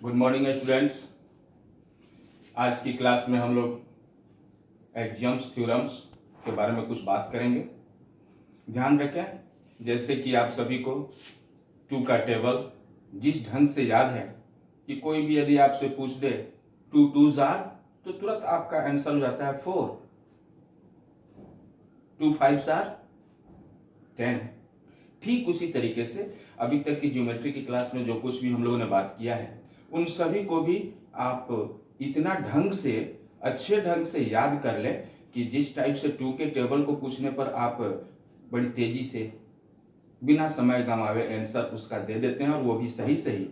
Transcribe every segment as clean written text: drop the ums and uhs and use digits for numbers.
Good morning students. आज की class में हम लोग एक्सियम्स थ्योरम्स के बारे में कुछ बात करेंगे। ध्यान रखें, जैसे कि आप सभी को टू का टेबल जिस ढंग से याद है कि कोई भी यदि आपसे पूछ दे टू टू जार तो तुरंत आपका आंसर हो जाता है 4, टू फाइव जार 10। ठीक उसी तरीके से अभी तक की ज्योमेट्री की क्लास में जो कुछ भी हम लोगों ने बात किया है उन सभी को भी आप इतना ढंग से अच्छे ढंग से याद कर लें कि जिस टाइप से टू के टेबल को पूछने पर आप बड़ी तेजी से बिना समय गंवावे आंसर उसका दे देते हैं और वो भी सही सही।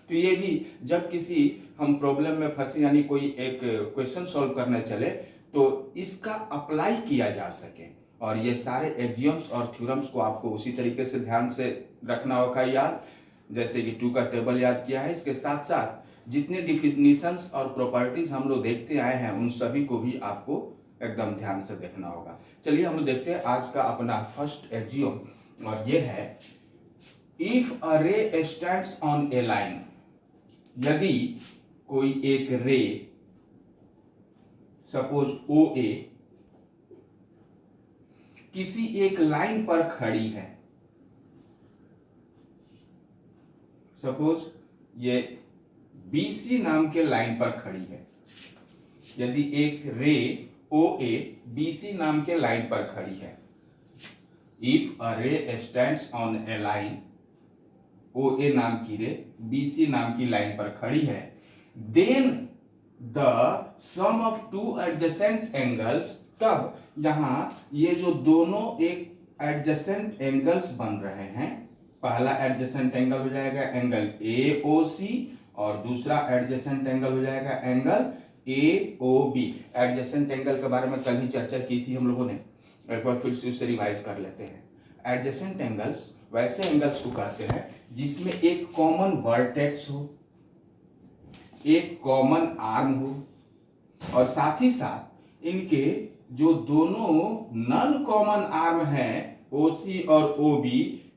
तो ये भी जब किसी हम प्रॉब्लम में फंसे यानी कोई एक क्वेश्चन सॉल्व करने चले तो इसका अप्लाई किया जा सके, और ये सारे एक्सियम्स और थ्योरम्स को आपको उसी तरीके से ध्यान से रखना होगा याद। जैसे कि टू का टेबल याद किया है, इसके साथ साथ जितने डिफिनीशंस और प्रॉपर्टीज हम लोग देखते आए हैं उन सभी को भी आपको एकदम ध्यान से देखना होगा। चलिए हम लोग देखते हैं आज का अपना फर्स्ट एक्सियम, और ये है if a ray stands on a line. यदि कोई एक रे सपोज ओ ए किसी एक लाइन पर खड़ी है, सपोज ये BC नाम के लाइन पर खड़ी है। यदि एक रे OA BC नाम के लाइन पर खड़ी है, if a ray stands on a line, OA नाम की रे BC नाम की लाइन पर खड़ी है, then the sum of two adjacent angles, तब यहां ये जो दोनों एक एडजेसेंट एंगल्स बन रहे हैं, पहला एडजेसेंट एंगल हो जाएगा एंगल AOC और दूसरा एडजेसेंट एंगल हो जाएगा एंगल AOB। एडजेसेंट एंगल के बारे में कल ही चर्चा की थी हम लोगों ने, एक बार फिर से उसे रिवाइज कर लेते हैं। एडजेसेंट एंगल्स वैसे एंगल्स को कहते हैं जिसमें एक कॉमन वर्टेक्स हो, एक कॉमन आर्म हो, और साथ ही साथ इनके जो दोनों नॉन कॉमन आर्म हैं OC और OB,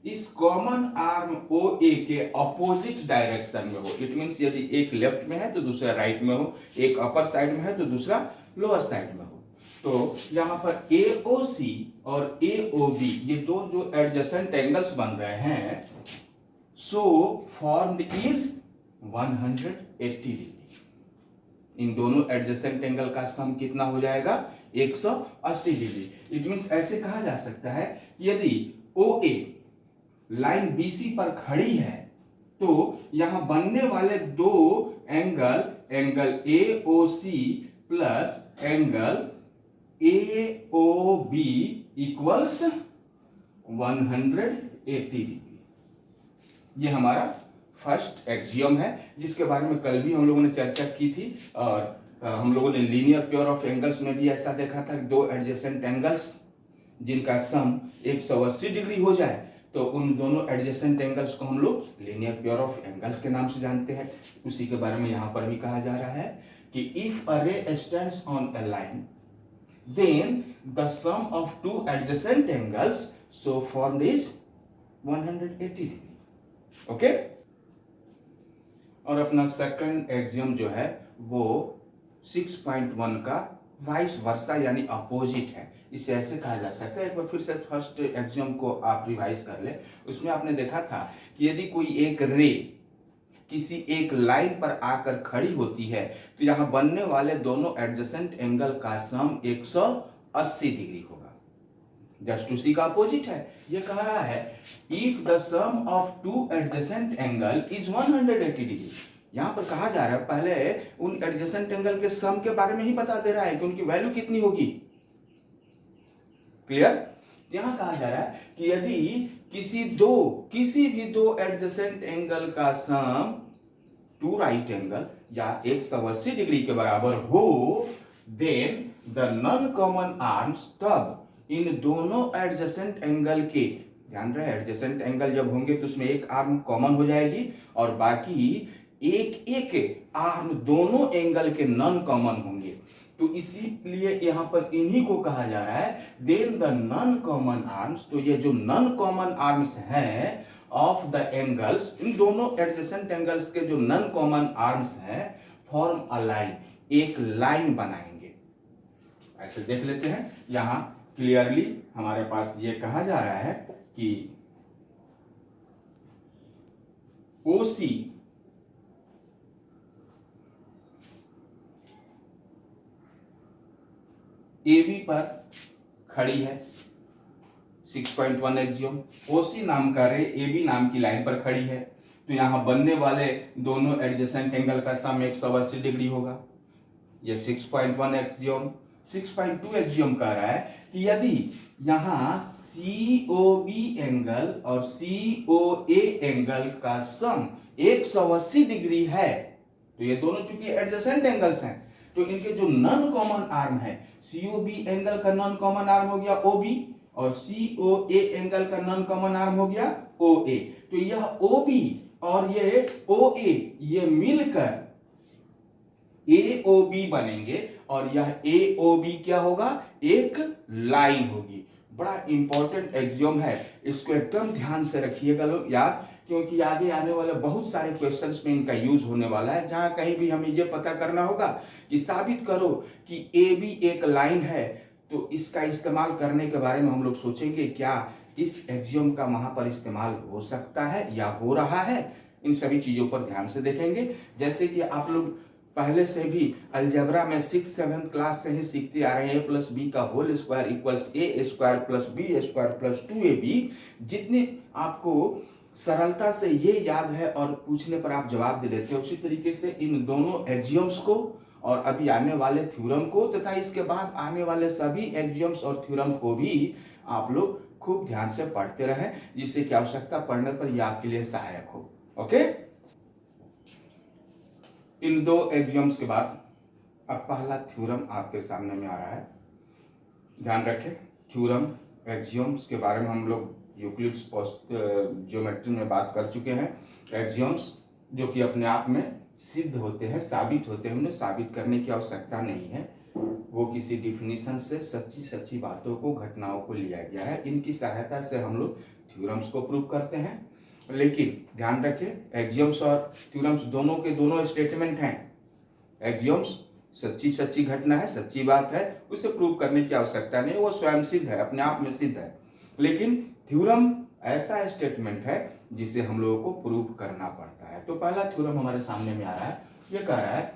इस कॉमन आर्म OA के अपोजिट डायरेक्शन में हो। इट मींस यदि एक लेफ्ट में है तो दूसरा राइट में हो, एक अपर साइड में है तो दूसरा लोअर साइड में हो। तो यहां पर AOC और AOB ये दो जो एडजेसेंट एंगल्स बन रहे हैं, सो फॉर्म्ड इज 180 डिग्री। इन दोनों एडजेसेंट एंगल का सम कितना हो जाएगा? 180 डिग्री। इट मींस ऐसे कहा जा सकता है यदि OA लाइन BC पर खड़ी है तो यहां बनने वाले दो angle, angle AOC plus angle AOB equals 180 degree. ये हमारा फर्स्ट एक्सियम है जिसके बारे में कल भी हम लोगों ने चर्चा की थी, और हम लोगों ने लीनियर पेयर ऑफ एंगल्स में भी ऐसा देखा था कि दो एडजेसेंट एंगल्स जिनका सम 180 डिग्री हो जाए तो उन दोनों एडजेसेंट एंगल्स को हम लोग लीनियर पेयर ऑफ एंगल्स के नाम से जानते हैं। उसी के बारे में यहां पर भी कहा जा रहा है कि if a ray stands on a line then the sum of two adjacent angles so formed is 180 degree. Okay, और अपना सेकंड एक्सियम जो है वो 6.1 का वाइस वर्सा यानी अपोजिट है। इसे ऐसे कहा जा सकता है, एक बार फिर से फर्स्ट एक्सियम को आप रिवाइज कर ले। उसमें आपने देखा था कि यदि कोई एक रे किसी एक लाइन पर आकर खड़ी होती है तो यहां बनने वाले दोनों एडजेसेंट एंगल का सम 180 डिग्री होगा। जस्ट उसी का अपोजिट है। ये कह रहा है if the sum of two adjacent angle is 180 degree. यहां पर कहा जा रहा है पहले उन एडजेसेंट एंगल के सम के बारे में ही बता दे रहा है कि उनकी वैल्यू कितनी होगी। क्लियर? यहां कहा जा रहा है कि यदि किसी भी दो एडजेसेंट एंगल का सम टू राइट एंगल या 180 डिग्री के बराबर हो, then the non common arms, तब इन दोनों एडजेसेंट एंगल के, ध्यान रहे एडजेसेंट एंगल जब होंगे तो उसमें एक आर्म कॉमन हो जाएगी और बाकी एक एक आर्म दोनों एंगल के नॉन कॉमन होंगे। तो इसीलिए यहां पर इन्हीं को कहा जा रहा है then the non common arms. तो ये जो नॉन कॉमन आर्म्स हैं ऑफ द एंगल्स, इन दोनों एडजेसेंट एंगल्स के जो नॉन कॉमन आर्म्स हैं फॉर्म अ लाइन, एक लाइन बनाएंगे। ऐसे देख लेते हैं, यहां क्लियरली हमारे पास ये कहा जा रहा है कि OC AB पर खड़ी है, 6.1 एक्सियोम। OC नाम का रे AB नाम की लाइन पर खड़ी है, तो यहां बनने वाले दोनों एडजेसेंट एंगल का सम 180 डिग्री होगा। ये 6.1 एक्सियोम 6.2 एक्सियोम कह रहा है कि यदि यहां COB एंगल और COA एंगल का सम 180 डिग्री है, तो ये दोनों चूंकि एडजेसेंट एंगल्स हैं, तो इनके जो नॉन कॉमन आर्म है, COB एंगल का नॉन कॉमन आर्म हो गया OB और COA एंगल का नॉन कॉमन आर्म हो गया OA। तो यह OB और ये OA ये मिलकर AOB बनेंगे और यह AOB क्या होगा, एक लाइन होगी। बड़ा इंपॉर्टेंट एक्सियोम है, इसको एकदम ध्यान से रखिएगा लोग याद, क्योंकि आगे आने वाले बहुत सारे क्वेश्चंस में इनका यूज होने वाला है, जहां कहीं भी हमें यह पता करना होगा कि साबित करो कि AB एक लाइन है, तो इसका इस्तेमाल करने के बारे में हम लोग सोचेंगे क्या इस एक्सियोम का वहां पर इस्तेमाल हो सकता है या हो रहा है। इन सभी चीजों पर ध्यान से देखेंगे। जैसे कि आप लोग पहले से भी अलजेब्रा में 6-7 क्लास से ही सीखते आ रहे हैं, A+B का whole square equals A² + B² + 2AB। जितनी आपको सरलता से ये याद है और पूछने पर आप जवाब दे देते हो, उसी तरीके से इन दोनों एक्सियोम्स को और अभी आने वाले थ्योरम को तथा इसके बाद आने वाले सभी एक्सियोम्स और थ्योरम को भी आप लोग खूब ध्यान से पढ़ते रहें, जिससे की आवश्यकता पढ़ने पर यह आपके लिए सहायक हो। ओके, इन दो एक्सियोम्स के बाद अब पहला थ्योरम आपके सामने में आ रहा है। ध्यान रखें, थ्योरम एक्सियोम्स के बारे में हम लोग यूक्लिड्स ज्योमेट्री में बात कर चुके हैं। एक्सियोम्स जो कि अपने आप में सिद्ध होते हैं, साबित होते हैं, उन्हें साबित करने की आवश्यकता नहीं है, वो किसी डिफिनीशन से सच्ची सच्ची बातों को, घटनाओं को लिया गया है। इनकी सहायता से हम लोग थ्योरम्स को प्रूव करते हैं। लेकिन ध्यान रखें, एक्सियोम्स और थ्योरम्स दोनों के दोनों स्टेटमेंट हैं। एक्सियोम्स सच्ची सच्ची घटना है, सच्ची बात है, उसे प्रूव करने की आवश्यकता नहीं, वो स्वयं सिद्ध है, अपने आप में सिद्ध है। लेकिन थ्योरम ऐसा स्टेटमेंट है जिसे हम लोगों को प्रूव करना पड़ता है। तो पहला थ्योरम हमारे सामने में आ रहा है, ये कह रहा है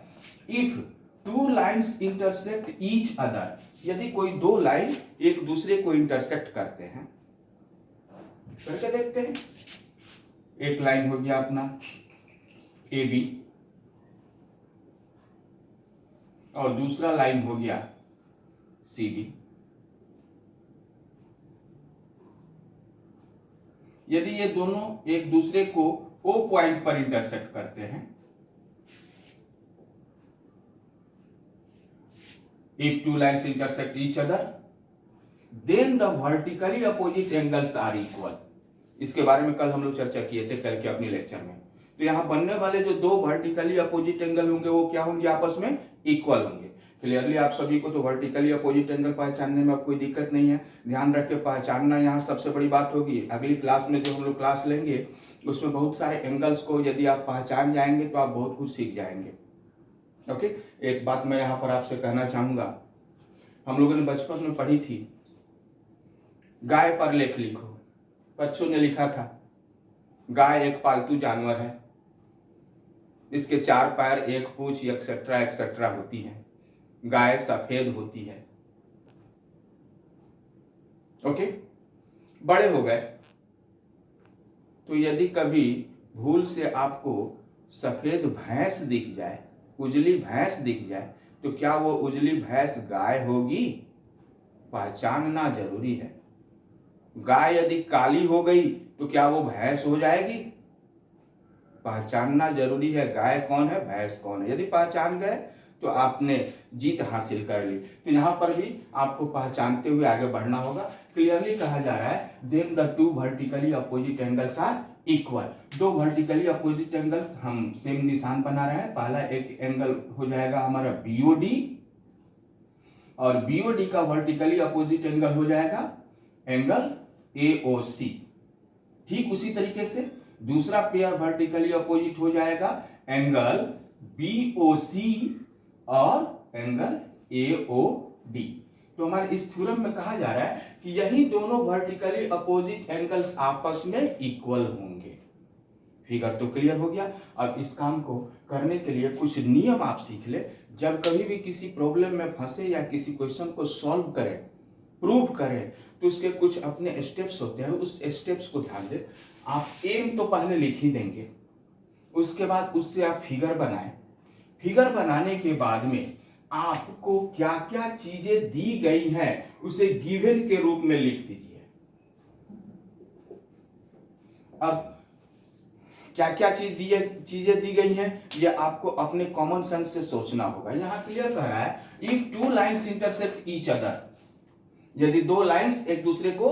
if two lines intersect each other, यदि कोई दो लाइन एक दूसरे को इंटरसेक्ट करते हैं, करके देखते हैं। एक लाइन हो गया अपना AB और दूसरा लाइन हो गया CD। यदि ये दोनों एक दूसरे को O पॉइंट पर इंटरसेक्ट करते हैं, if two lines intersect each other then the vertically opposite angles are equal। इसके बारे में कल हम लोग चर्चा किए थे कल के अपने लेक्चर में। तो यहां बनने वाले जो दो वर्टिकली अपोजिट एंगल होंगे वो क्या होंगे, आपस में इक्वल होंगे। क्लियरली आप सभी को तो वर्टिकली अपोजिट एंगल पहचानने में अब कोई दिक्कत नहीं है। ध्यान रख के पहचानना यहाँ सबसे बड़ी बात होगी। अगली क्लास में जो हम लोग क्लास लेंगे उसमें बहुत सारे एंगल्स को यदि आप पहचान जाएंगे तो आप बहुत कुछ सीख जाएंगे। ओके, एक बात मैं यहाँ पर आपसे कहना चाहूंगा, हम लोगों ने बचपन में पढ़ी थी, गाय पर लेख लिखो। बच्चों ने लिखा था गाय एक पालतू जानवर है, इसके 4 पैर, एक पूंछ एक्सेट्रा एक्सेट्रा होती है, गाय सफेद होती है। ओके, बड़े हो गए तो यदि कभी भूल से आपको सफेद भैंस दिख जाए, उजली भैंस दिख जाए, तो क्या वो उजली भैंस गाय होगी? पहचानना जरूरी है। गाय यदि काली हो गई तो क्या वो भैंस हो जाएगी? पहचानना जरूरी है, गाय कौन है, भैंस कौन है। यदि पहचान गए तो आपने जीत हासिल कर ली। तो यहां पर भी आपको पहचानते हुए आगे बढ़ना होगा। क्लियरली कहा जा रहा है then the two vertically opposite angles are equal. दो वर्टिकली अपोजिट एंगल्स हम सेम निशान बना रहे हैं। पहला एक एंगल हो जाएगा हमारा BOD और BOD का वर्टिकली अपोजिट एंगल हो जाएगा एंगल AOC। ठीक उसी तरीके से दूसरा पेयर वर्टिकली अपोजिट हो जाएगा एंगल BOC और एंगल AOD। तो हमारे इस थ्योरम में कहा जा रहा है कि यही दोनों वर्टिकली अपोजिट एंगल्स आपस में इक्वल होंगे। फिगर तो क्लियर हो गया। अब इस काम को करने के लिए कुछ नियम आप सीख ले। जब कभी भी किसी प्रॉब्लम में फंसे या किसी क्वेश्चन को सॉल्व करें, प्रूव करें, तो उसके कुछ अपने स्टेप्स होते हैं, उस स्टेप्स को ध्यान दे। आप एम तो पहले लिख ही देंगे, उसके बाद उससे आप फिगर बनाएं। फिगर बनाने के बाद में आपको क्या क्या चीजें दी गई हैं उसे गिवन के रूप में लिख दीजिए। अब क्या क्या चीजें दी गई हैं ये आपको अपने कॉमन सेंस से सोचना होगा। यहां क्लियर कह रहा है if two lines intersect each other, यदि दो लाइंस एक दूसरे को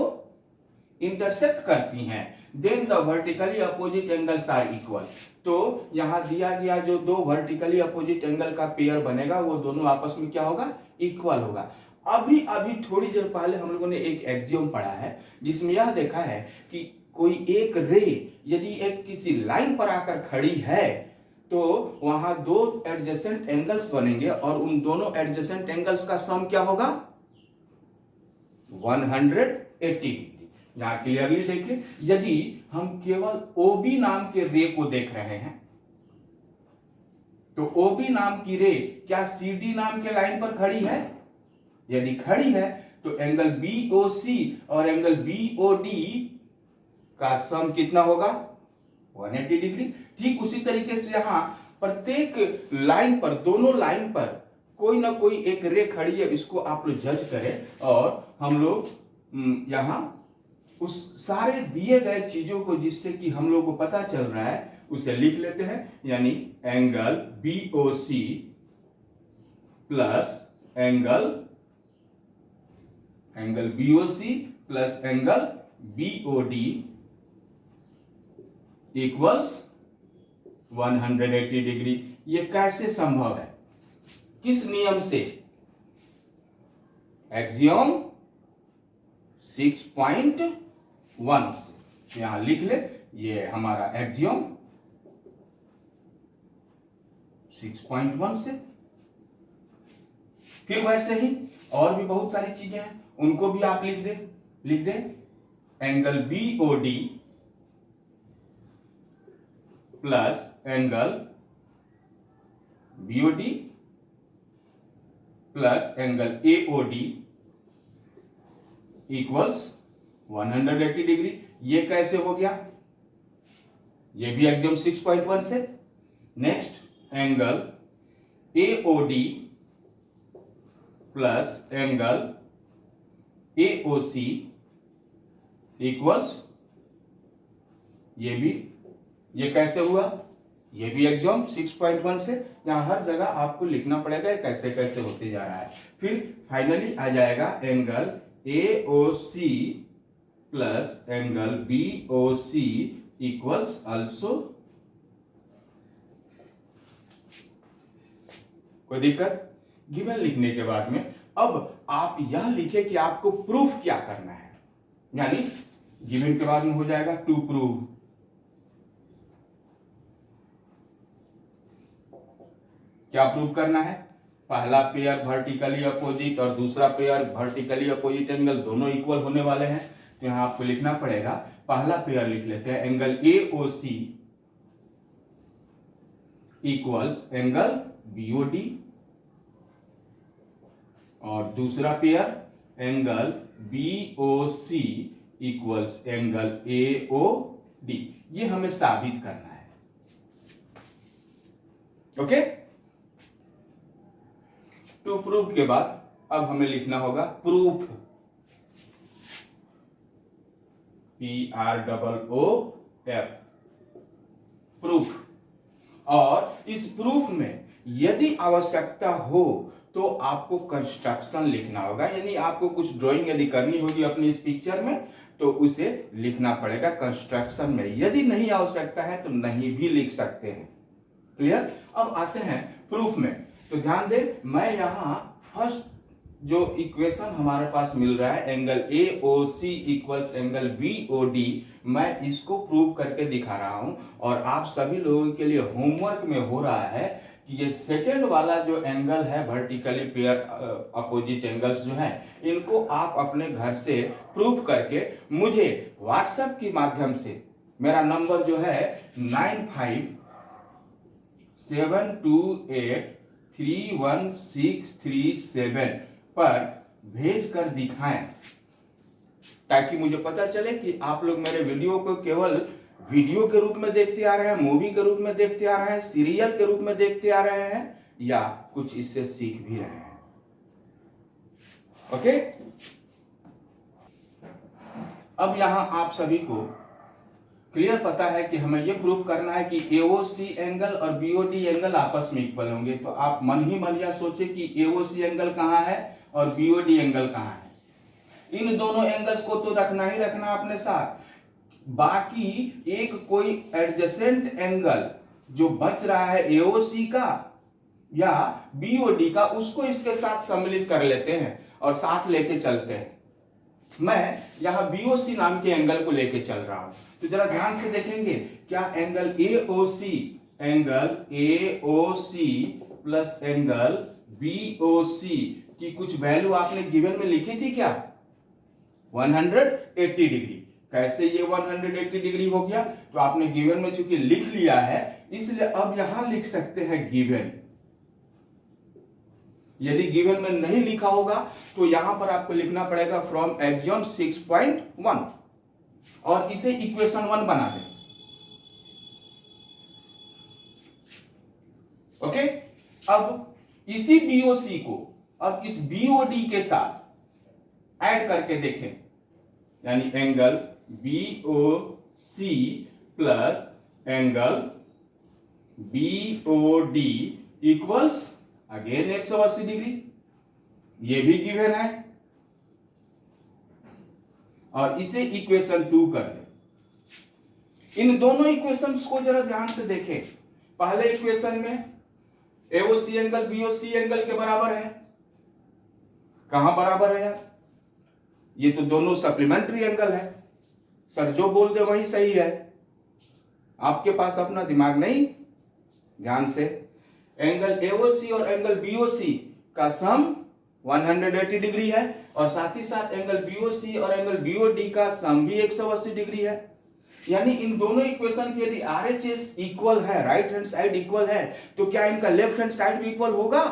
इंटरसेक्ट करती हैं then the vertically opposite angles are equal. तो यहां दिया गया जो दो वर्टिकली अपोजिट एंगल का पेयर बनेगा वो दोनों आपस में क्या होगा, इक्वल होगा। अभी अभी थोड़ी देर पहले हम लोगों ने एक एक्सियोम पढ़ा है जिसमें यह देखा है कि कोई एक रे यदि एक किसी लाइन पर आकर खड़ी है तो वहां दो एडजेसेंट एंगल्स बनेंगे और उन दोनों एडजेसेंट एंगल्स का सम क्या होगा, 180 डिग्री। यहां क्लियरली देखिए, यदि हम केवल OB नाम के रे को देख रहे हैं तो OB नाम की रे क्या CD नाम के लाइन पर खड़ी है? यदि खड़ी है तो एंगल BOC और एंगल BOD का सम कितना होगा, 180 डिग्री। ठीक उसी तरीके से यहां प्रत्येक लाइन पर, दोनों लाइन पर कोई ना कोई एक रे खड़ी है, इसको आप लोग जज करें और हम लोग यहां उस सारे दिए गए चीजों को जिससे कि हम लोग को पता चल रहा है उसे लिख लेते हैं। यानी angle BOC plus angle BOC plus angle BOD equals 180 degree. ये कैसे संभव है, किस नियम से? एक्सियोम 6.1 से। यहां लिख ले, ये हमारा एक्सियोम 6.1 से। फिर वैसे ही और भी बहुत सारी चीजें हैं, उनको भी आप लिख दे। Angle BOD plus angle BOD plus angle AOD equals 180 degree. ये कैसे हो गया, ये भी एक्सियोम 6.1 से। Next angle AOD plus angle AOC equals, ये कैसे हुआ, ये भी एक्सियोम 6.1 से। यहां हर जगह आपको लिखना पड़ेगा कैसे कैसे होते जा रहा है। फिर फाइनली आ जाएगा angle AOC plus angle BOC equals also, कोई दिक्कत? गिवन लिखने के बाद में अब आप यह लिखे कि आपको प्रूफ क्या करना है। यानी गिवन के बाद में हो जाएगा टू प्रूव। क्या प्रूव करना है? पहला पेयर वर्टिकली अपोजिट और दूसरा पेयर वर्टिकली अपोजिट एंगल दोनों इक्वल होने वाले हैं। तो यहां आपको लिखना पड़ेगा, पहला पेयर लिख लेते हैं angle AOC equals angle BOD और दूसरा pair angle BOC equals angle AOD। ये हमें साबित करना है। ओके, टू प्रूफ के बाद अब हमें लिखना होगा प्रूफ, PROOF, प्रूफ। और इस प्रूफ में यदि आवश्यकता हो तो आपको कंस्ट्रक्शन लिखना होगा। यानी आपको कुछ ड्राइंग यदि करनी होगी अपनी इस पिक्चर में तो उसे लिखना पड़ेगा कंस्ट्रक्शन में। यदि नहीं आवश्यकता है तो नहीं भी लिख सकते हैं। क्लियर? अब आते हैं प्रूफ में। तो ध्यान दे, मैं यहां फर्स्ट जो इक्वेशन हमारे पास मिल रहा है angle A O C equals angle B O D, मैं इसको प्रूव करके दिखा रहा हूं। और आप सभी लोगों के लिए होमवर्क में हो रहा है कि ये सेकेंड वाला जो एंगल है वर्टिकली पेयर अपोजिट एंगल्स जो है, इनको आप अपने घर से प्रूव करके मुझे व्हाट्सएप के माध्यम से, मेरा नंबर जो है 9572831637 पर भेज कर दिखाएं, ताकि मुझे पता चले कि आप लोग मेरे वीडियो को केवल वीडियो के रूप में देखते आ रहे हैं, मूवी के रूप में देखते आ रहे हैं, सीरियल के रूप में देखते आ रहे हैं, या कुछ इससे सीख भी रहे हैं। ओके, अब यहां आप सभी को क्लियर पता है कि हमें यह प्रूव करना है कि एओसी एंगल और बीओडी एंगल आपस में इक्वल होंगे। तो आप मन ही मन यह सोचे कि एओसी एंगल कहां है और बीओडी एंगल कहां है। इन दोनों एंगल्स को तो रखना ही रखना अपने साथ, बाकी एक कोई एडजेसेंट एंगल जो बच रहा है एओसी का या बीओडी का, उसको इसके साथ सम्मिलित कर लेते हैं और साथ लेके चलते हैं। मैं यहां बीओसी नाम के एंगल को लेके चल रहा हूं, तो जरा ध्यान से देखेंगे, क्या angle AOC plus angle BOC की कुछ वैल्यू आपने गिवन में लिखी थी क्या? 180 डिग्री। कैसे ये 180 डिग्री हो गया? तो आपने गिवन में चूंकि लिख लिया है, इसलिए अब यहां लिख सकते हैं गिवन। यदि गिवन में नहीं लिखा होगा तो यहां पर आपको लिखना पड़ेगा फ्रॉम एक्सियोम 6.1 और इसे इक्वेशन 1 बना दें। ओके, अब इसी बीओसी को अब इस बीओडी के साथ ऐड करके देखें, यानी angle BOC plus angle BOD equals again 180 degree. ये भी गिवन है और इसे इक्वेशन 2 कर दें। इन दोनों इक्वेशंस को जरा ध्यान से देखें। पहले इक्वेशन में एओसी एंगल बीओसी एंगल के बराबर है। कहां बराबर है यार? ये तो दोनों सप्लीमेंट्री एंगल है। सर जो बोल दे वही सही है, आपके पास अपना दिमाग नहीं। ध्यान से, एंगल एओसी और एंगल बीओसी का सम 180 डिग्री है और साथ ही साथ एंगल बीओसी और एंगल बीओडी का सम भी 180 डिग्री है। यानी इन दोनों इक्वेशन के यदि आरएचएस इक्वल है, राइट हैंड साइड इक्वल है, तो क्या इनका लेफ्ट हैंड साइड भी इक्वल होगा?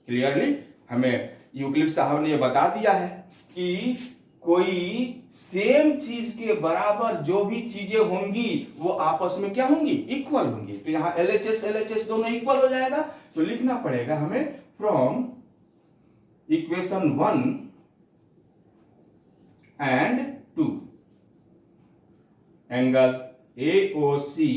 क्लियरली हमें यूक्लिड साहब ने यह बता दिया है कि कोई सेम चीज के बराबर जो भी चीजें होंगी वो आपस में क्या होंगी? इक्वल होंगी। तो यहां एलएचएस दोनों इक्वल हो जाएगा, तो लिखना पड़ेगा हमें from equation 1 and 2 angle AOC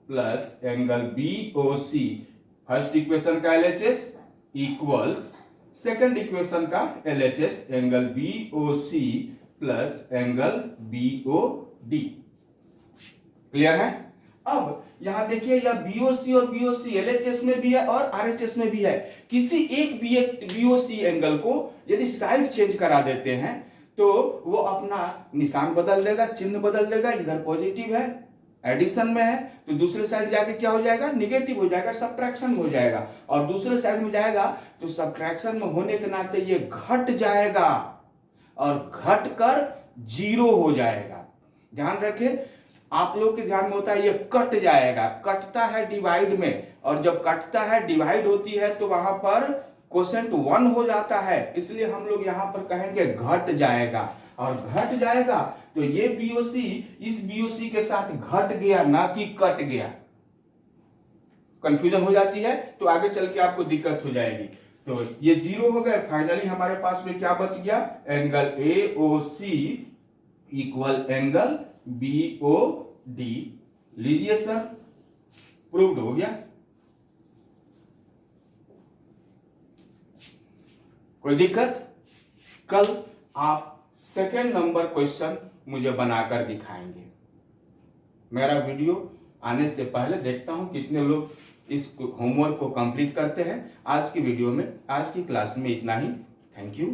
plus angle BOC, first equation का एलएचएस इक्वल्स सेकंड इक्वेशन का LHS angle BOC plus angle BOD. Clear है? अब यहां देखिए, यह बीओसी और बीओसी एलएचएस में भी है और आरएचएस में भी है। किसी एक बीओसी एंगल को यदि साइड चेंज करा देते हैं तो वो अपना निशान बदल देगा, चिन्ह बदल देगा। इधर पॉजिटिव है, एडिशन में है, तो दूसरे साइड जाके क्या हो जाएगा? निगेटिव हो जाएगा, सब्ट्रैक्शन हो जाएगा। और दूसरे साइड में जाएगा तो सब्ट्रैक्शन में होने के नाते ये घट जाएगा और घट कर 0 हो जाएगा। ध्यान रखें, आप लोग के ध्यान में होता है ये कट जाएगा, कटता है डिवाइड में, और जब कटता है डिवाइड होती है तो वहां पर कोसेंट 1 हो जाता है, इसलिए हम लोग यहां पर कहेंगे घट जाएगा। और घट जाएगा तो ये बीओसी इस बीओसी के साथ घट गया, ना कि कट गया। कंफ्यूजन हो जाती है तो आगे चल के आपको दिक्कत हो जाएगी। तो ये 0 हो गए। फाइनली हमारे पास में क्या बच गया? Angle AOC equal angle BOD. लीजिए सर, प्रूव्ड हो गया। कोई दिक्कत? कल आप सेकेंड नंबर क्वेश्चन मुझे बनाकर दिखाएंगे। मेरा वीडियो आने से पहले देखता हूं कितने लोग इस होमवर्क को कंप्लीट करते हैं। आज की वीडियो में, आज की क्लास में इतना ही। Thank you.